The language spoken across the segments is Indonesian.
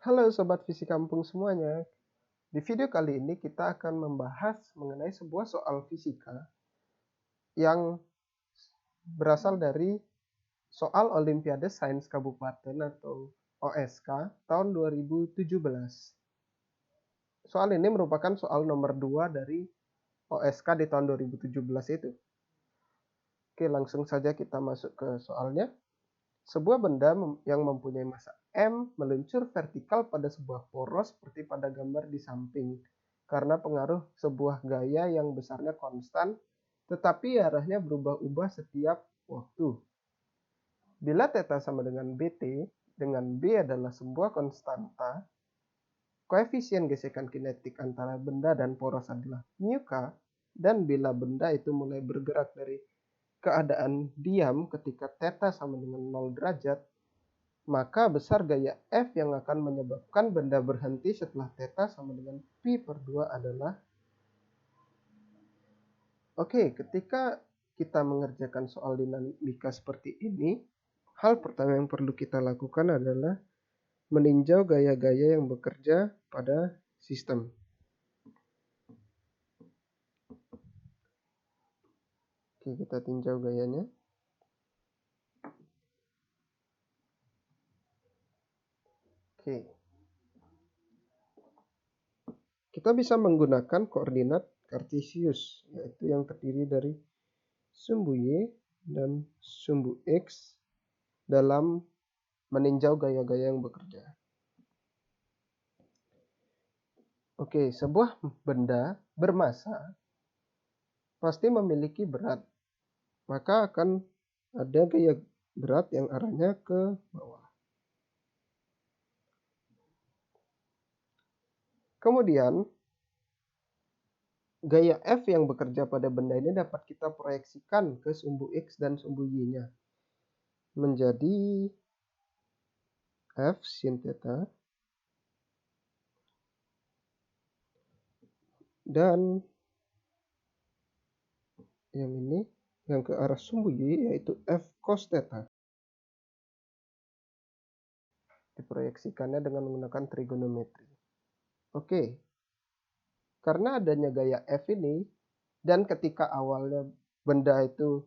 Halo Sobat Visi Kampung semuanya. Di video kali ini kita akan membahas mengenai sebuah soal fisika yang berasal dari soal Olimpiade Sains Kabupaten atau OSK tahun 2017. Soal ini merupakan soal nomor 2 dari OSK di tahun 2017 itu. Oke, langsung saja kita masuk ke soalnya. Sebuah benda yang mempunyai massa M meluncur vertikal pada sebuah poros seperti pada gambar di samping karena pengaruh sebuah gaya yang besarnya konstan tetapi arahnya berubah-ubah setiap waktu. Bila θ sama dengan BT, dengan B adalah sebuah konstanta, koefisien gesekan kinetik antara benda dan poros adalah μk, dan bila benda itu mulai bergerak dari keadaan diam ketika θ sama dengan 0 derajat, maka besar gaya F yang akan menyebabkan benda berhenti setelah θ sama dengan pi/2 adalah. Oke, ketika kita mengerjakan soal dinamika seperti ini, hal pertama yang perlu kita lakukan adalah meninjau gaya-gaya yang bekerja pada sistem. Oke, kita tinjau gayanya. Oke. Kita bisa menggunakan koordinat Kartesius, yaitu yang terdiri dari sumbu Y dan sumbu X dalam meninjau gaya-gaya yang bekerja. Oke, sebuah benda bermassa pasti memiliki berat, maka akan ada gaya berat yang arahnya ke bawah. Kemudian, gaya F yang bekerja pada benda ini dapat kita proyeksikan ke sumbu X dan sumbu Y-nya. Menjadi F sin θ dan yang ini yang ke arah sumbu Y yaitu F cos θ. Diproyeksikannya dengan menggunakan trigonometri. Oke. Karena adanya gaya F ini, dan ketika awalnya benda itu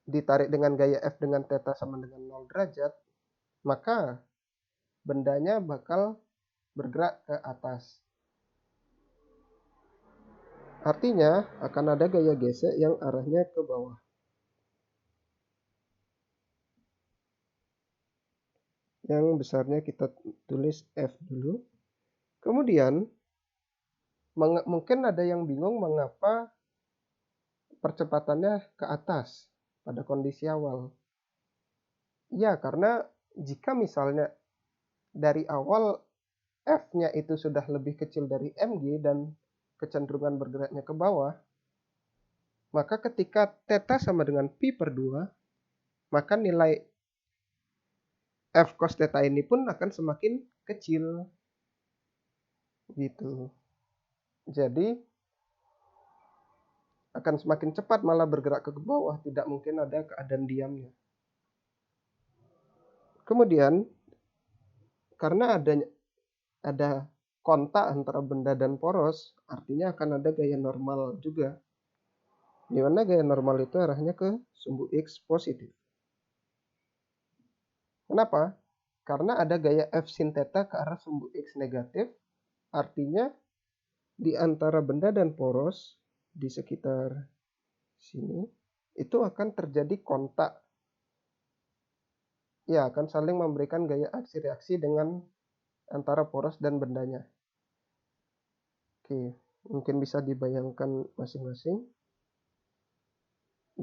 ditarik dengan gaya F dengan θ sama dengan 0 derajat, maka bendanya bakal bergerak ke atas. Artinya akan ada gaya gesek yang arahnya ke bawah. Yang besarnya kita tulis F dulu. Kemudian mungkin ada yang bingung mengapa percepatannya ke atas pada kondisi awal. Ya, karena jika misalnya dari awal F-nya itu sudah lebih kecil dari mg dan kecenderungan bergeraknya ke bawah, maka ketika θ sama dengan pi/2, maka nilai F cos θ ini pun akan semakin kecil. Gitu. Jadi akan semakin cepat malah bergerak ke bawah, tidak mungkin ada keadaan diamnya. Kemudian karena ada kontak antara benda dan poros, artinya akan ada gaya normal juga. Di mana gaya normal itu arahnya ke sumbu X positif. Kenapa? Karena ada gaya F sin θ ke arah sumbu X negatif, artinya di antara benda dan poros di sekitar sini itu akan terjadi kontak. Ya, akan saling memberikan gaya aksi reaksi dengan antara poros dan bendanya. Oke, mungkin bisa dibayangkan masing-masing.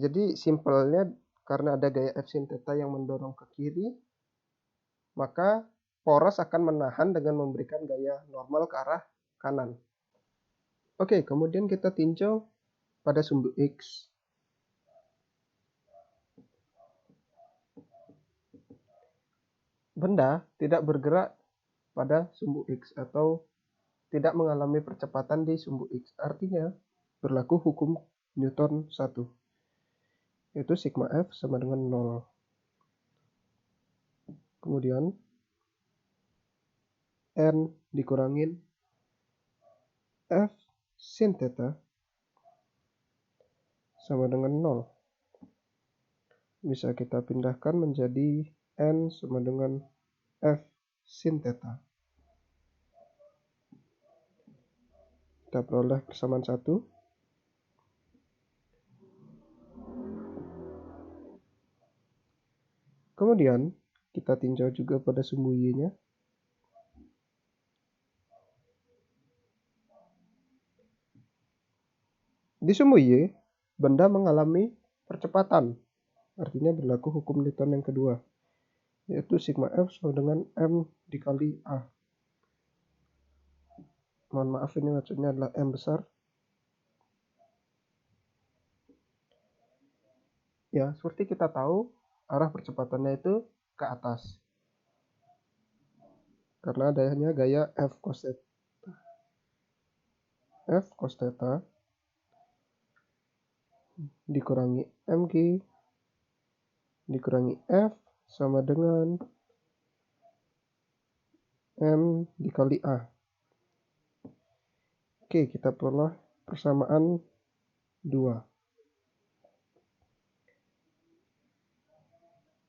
Jadi simpelnya karena ada gaya F sin θ yang mendorong ke kiri, maka poros akan menahan dengan memberikan gaya normal ke arah kanan. Oke, kemudian kita tinjau pada sumbu X. Benda tidak bergerak pada sumbu X atau tidak mengalami percepatan di sumbu X. Artinya berlaku hukum Newton 1. Yaitu sigma F sama dengan 0. Kemudian N dikurangin F sin theta sama dengan 0. Bisa kita pindahkan menjadi N sama dengan F sin theta. Kita peroleh persamaan 1. Kemudian kita tinjau juga pada sumbu Y-nya. Di sumbu Y, benda mengalami percepatan. Artinya berlaku hukum Newton yang kedua, yaitu sigma F sama dengan M dikali A. Mohon maaf, ini maksudnya adalah M besar. Ya, seperti kita tahu, arah percepatannya itu ke atas. Karena adanya gaya F cos theta. F cos theta dikurangi mg dikurangi F sama dengan M dikali A. Oke, kita peroleh persamaan 2.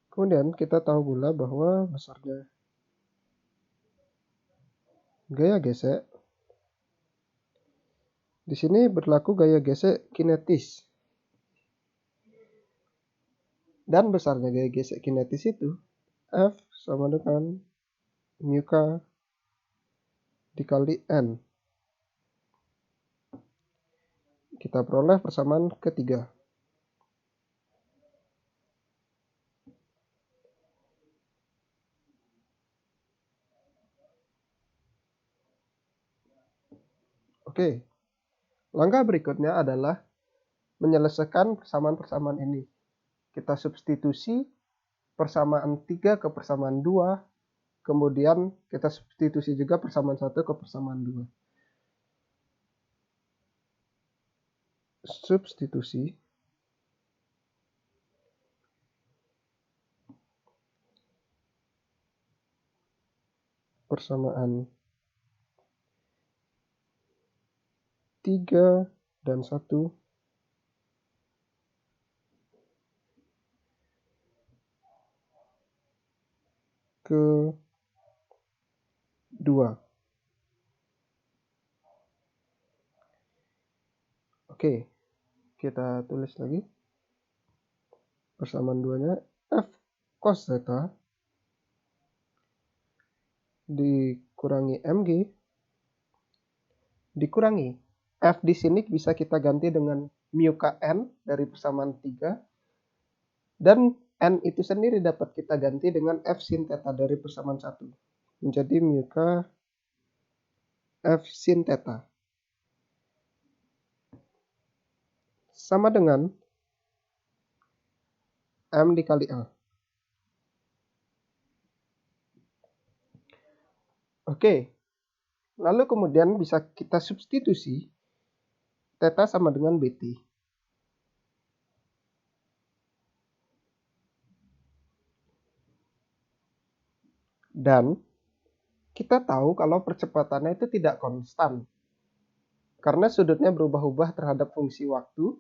Kemudian kita tahu pula bahwa besarnya gaya gesek di sini berlaku gaya gesek kinetis. Dan besarnya gaya gesek kinetis itu F sama dengan mu K dikali N. Kita peroleh persamaan ketiga. Oke, langkah berikutnya adalah menyelesaikan persamaan-persamaan ini. Kita substitusi persamaan 3 ke persamaan 2, kemudian kita substitusi juga persamaan 1 ke persamaan 2. Substitusi persamaan 3 dan 1 ke 2. Oke, kita tulis lagi. Persamaan 2-nya F cos theta dikurangi mg dikurangi F di sini bisa kita ganti dengan mu Kn dari persamaan 3, dan N itu sendiri dapat kita ganti dengan F sin theta dari persamaan 1, menjadi mu K F sin theta sama dengan M dikali A. Oke, lalu kemudian bisa kita substitusi theta sama dengan Bt. Dan kita tahu kalau percepatannya itu tidak konstan. Karena sudutnya berubah-ubah terhadap fungsi waktu,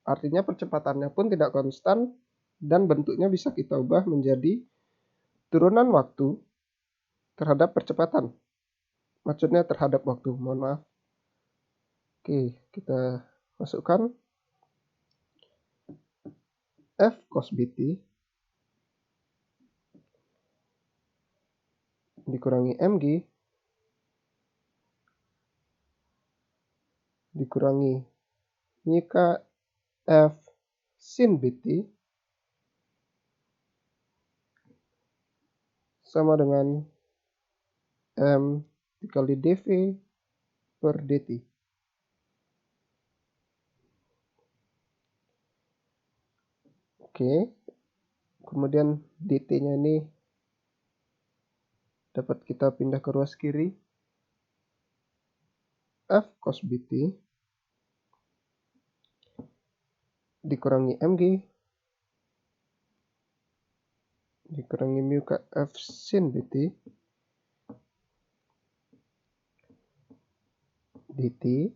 artinya percepatannya pun tidak konstan dan bentuknya bisa kita ubah menjadi turunan waktu terhadap percepatan. Maksudnya terhadap waktu, mohon maaf. Oke, kita masukkan F cos Bt dikurangi mg dikurangi mu K F sin Bt sama dengan M dikali dV per dt. Oke, kemudian dt-nya ini dapat kita pindah ke ruas kiri. F cos Bt dikurangi mg dikurangi mu K F sin Bt dt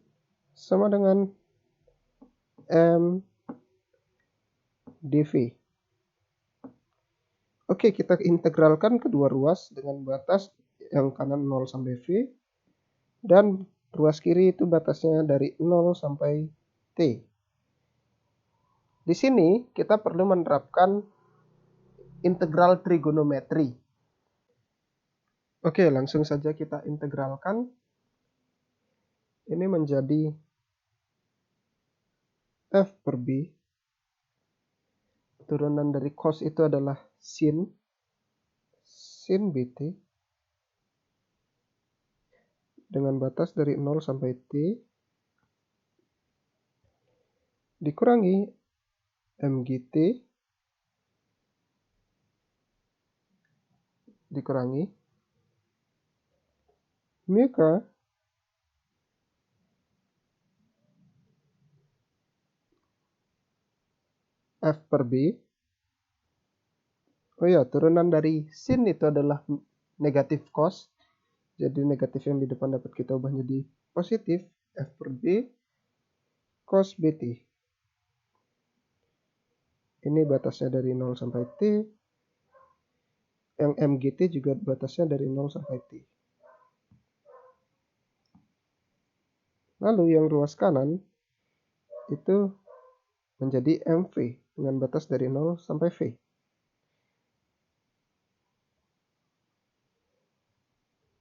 sama dengan M dv. Oke, kita integralkan kedua ruas dengan batas yang kanan 0 sampai V, dan ruas kiri itu batasnya dari 0 sampai T. Di sini kita perlu menerapkan integral trigonometri. Oke, langsung saja kita integralkan. Ini menjadi F per B. Turunan dari cos itu adalah sin BT dengan batas dari 0 sampai T dikurangi MGT dikurangi mu K F per B. Oh ya, turunan dari sin itu adalah negatif cos. Jadi negatif yang di depan dapat kita ubah menjadi positif. F per B cos BT. Ini batasnya dari 0 sampai T. Yang MGT juga batasnya dari 0 sampai T. Lalu yang ruas kanan itu menjadi MV dengan batas dari 0 sampai V.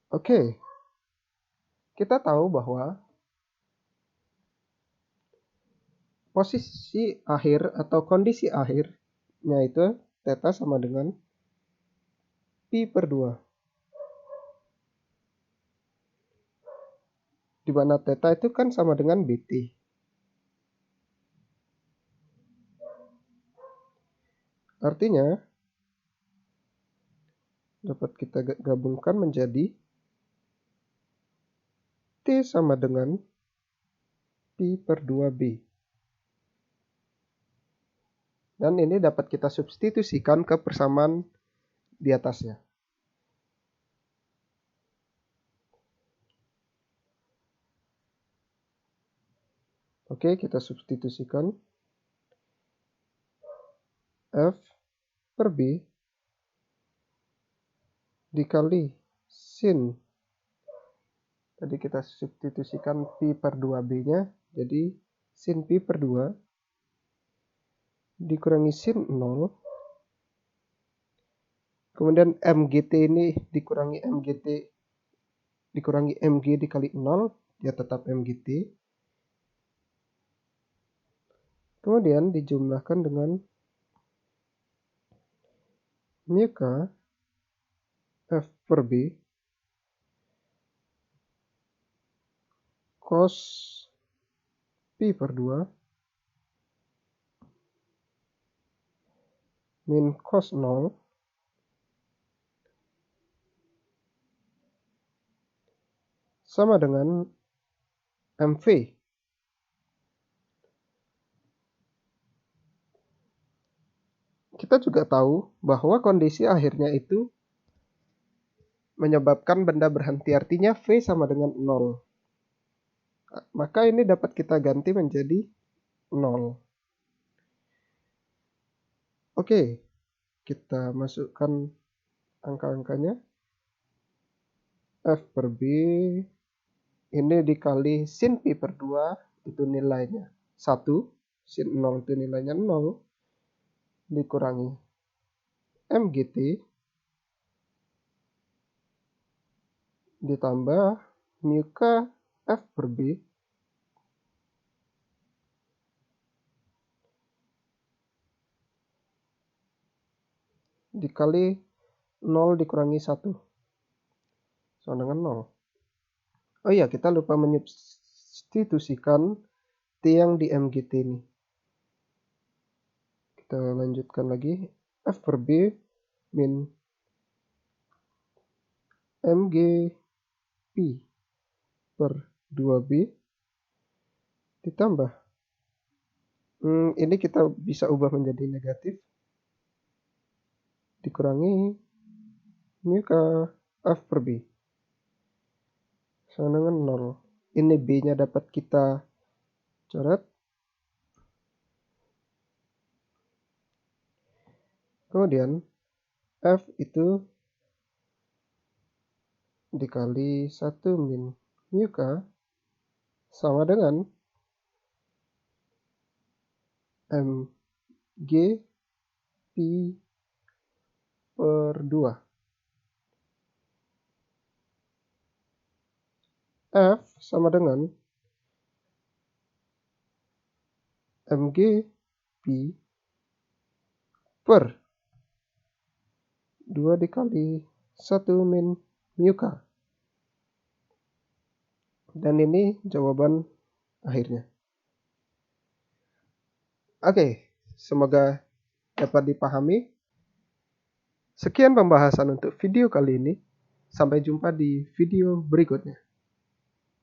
Oke, kita tahu bahwa posisi akhir atau kondisi akhirnya itu theta sama dengan pi per 2. Di mana theta itu kan sama dengan BT. Artinya dapat kita gabungkan menjadi T sama dengan pi per 2B. Dan ini dapat kita substitusikan ke persamaan di atasnya. Oke, kita substitusikan F per B dikali sin. Tadi kita substitusikan pi per 2B-nya, jadi sin pi per 2 dikurangi sin 0. Kemudian MGT ini dikurangi MG dikali 0, dia tetap MGT. Kemudian dijumlahkan dengan mu K F per B cos pi per 2 min cos 0 sama dengan MV. Kita juga tahu bahwa kondisi akhirnya itu menyebabkan benda berhenti, artinya V sama dengan 0. Maka ini dapat kita ganti menjadi 0. Oke, kita masukkan angka-angkanya. F per B ini dikali sin pi per 2 itu nilainya 1. Sin 0 itu nilainya 0. Dikurangi MGT ditambah mu K F per B dikali 0 dikurangi 1 sama dengan 0. Oh iya, kita lupa menyubstitusikan T yang di MGT ini. Kita lanjutkan lagi. F per B min MG P per 2B ditambah. Ini kita bisa ubah menjadi negatif. Dikurangi mu K F per B sama dengan 0. Ini B-nya dapat kita coret. Kemudian F itu dikali 1 min mu K sama dengan Mg Pi per 2. F sama dengan Mg Pi per 2 dikali 1 min mu K. Dan ini jawaban akhirnya. Oke, semoga dapat dipahami. Sekian pembahasan untuk video kali ini. Sampai jumpa di video berikutnya.